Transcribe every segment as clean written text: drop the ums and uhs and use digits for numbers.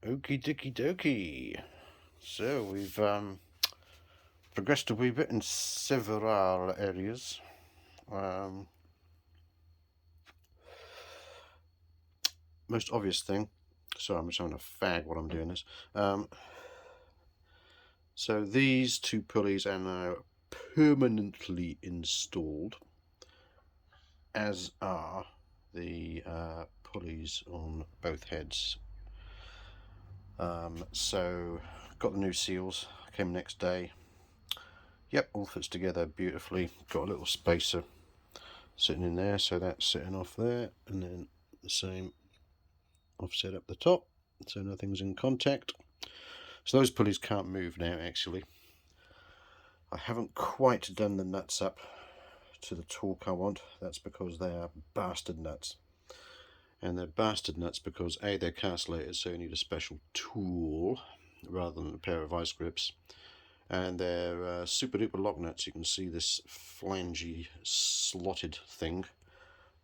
Okie dokie dokie. So we've progressed a wee bit in several areas. Most obvious thing. Sorry, I'm just having a fag while I'm doing this. So these two pulleys are now permanently installed, as are the pulleys on both heads. So got the new seals, came next day. Yep, all fits together beautifully. Got a little spacer sitting in there, so that's sitting off there, and then the same offset up the top, so nothing's in contact. So those pulleys can't move now. Actually, I haven't quite done the nuts up to the torque I want. That's because they are bastard nuts, and they're bastard nuts because A, they're castellated, so you need a special tool rather than a pair of vice grips. And they're super duper lock nuts. You can see this flangey slotted thing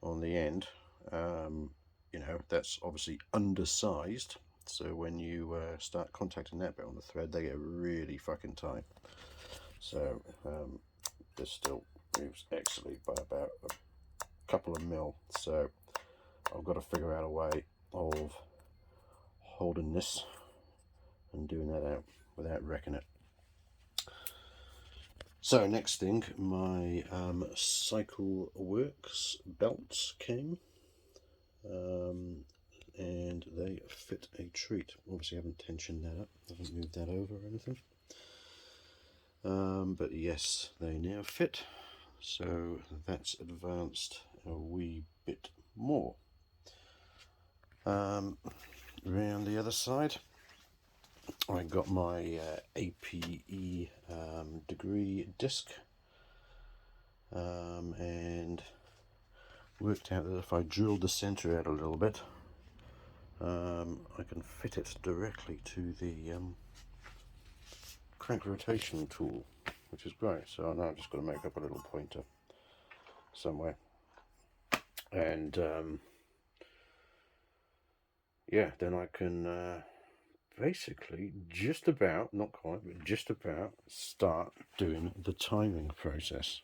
on the end. You know, that's obviously undersized, so when you start contacting that bit on the thread, they get really fucking tight. So this still moves actually by about a couple of mil, so I've got to figure out a way of holding this and doing that out without wrecking it. So next thing, my Cycle Works belts came, and they fit a treat. Obviously I haven't tensioned that up, I haven't moved that over or anything, but yes, they now fit, so that's advanced a wee bit more. Around the other side, I got my APE degree disc, and worked out that if I drilled the center out a little bit, I can fit it directly to the crank rotation tool, which is great. So now I've just got to make up a little pointer somewhere, and yeah, then I can basically just about, not quite, but just about start doing the timing process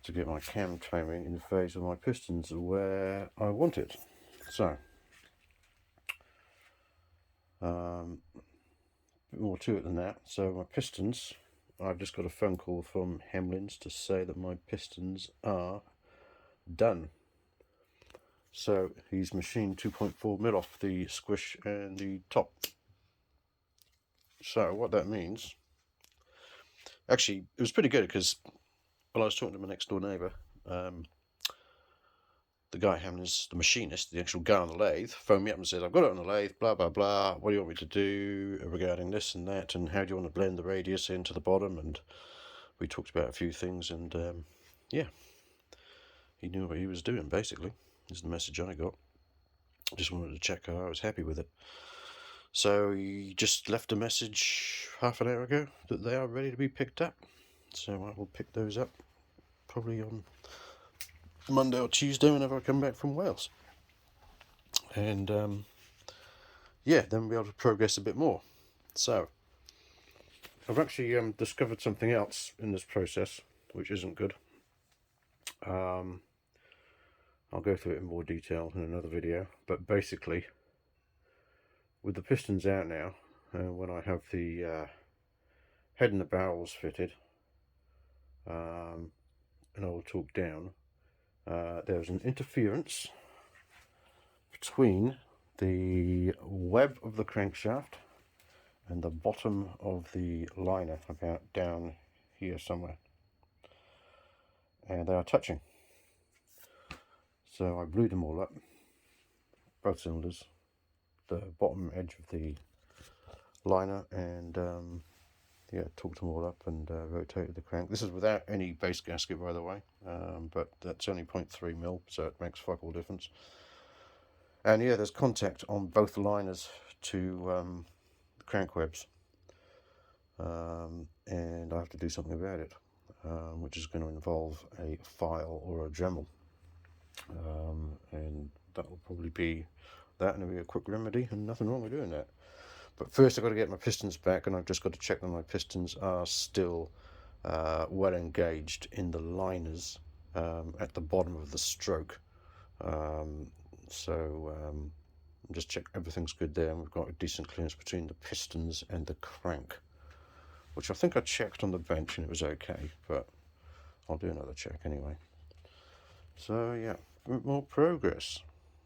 to get my cam timing in phase with my pistons where I want it. So a bit more to it than that. So my pistons, I've just got a phone call from Hemlins to say that my pistons are done. So he's machined 2.4 mil off the squish and the top. So what that means, actually it was pretty good, because when I was talking to my next door neighbour, the guy Hamlin's, the machinist, the actual guy on the lathe, phoned me up and said, I've got it on the lathe, blah blah blah, what do you want me to do regarding this and that, and how do you want to blend the radius into the bottom? And we talked about a few things, and yeah, he knew what he was doing, basically, is the message I got. Just wanted to check how I was happy with it. So he just left a message half an hour ago that they are ready to be picked up, so I will pick those up probably on Monday or Tuesday whenever I come back from Wales, and yeah, then we'll be able to progress a bit more. So I've actually discovered something else in this process which isn't good. I'll go through it in more detail in another video, but basically with the pistons out now, when I have the head and the barrels fitted, and I will talk down, there's an interference between the web of the crankshaft and the bottom of the liner, about down here somewhere, and they are touching. So I blew them all up, both cylinders, the bottom edge of the liner, and yeah, torqued them all up and rotated the crank. This is without any base gasket, by the way, but that's only 0.3 mil, so it makes fuck all difference. And yeah, there's contact on both liners to the crank webs, and I have to do something about it, which is going to involve a file or a Dremel, and that will probably be that, and it'll be a quick remedy, and nothing wrong with doing that. But first I've got to get my pistons back, and I've just got to check that my pistons are still well engaged in the liners at the bottom of the stroke. Just check everything's good there, and we've got a decent clearance between the pistons and the crank, which I think I checked on the bench and it was okay, but I'll do another check anyway. So yeah, more progress.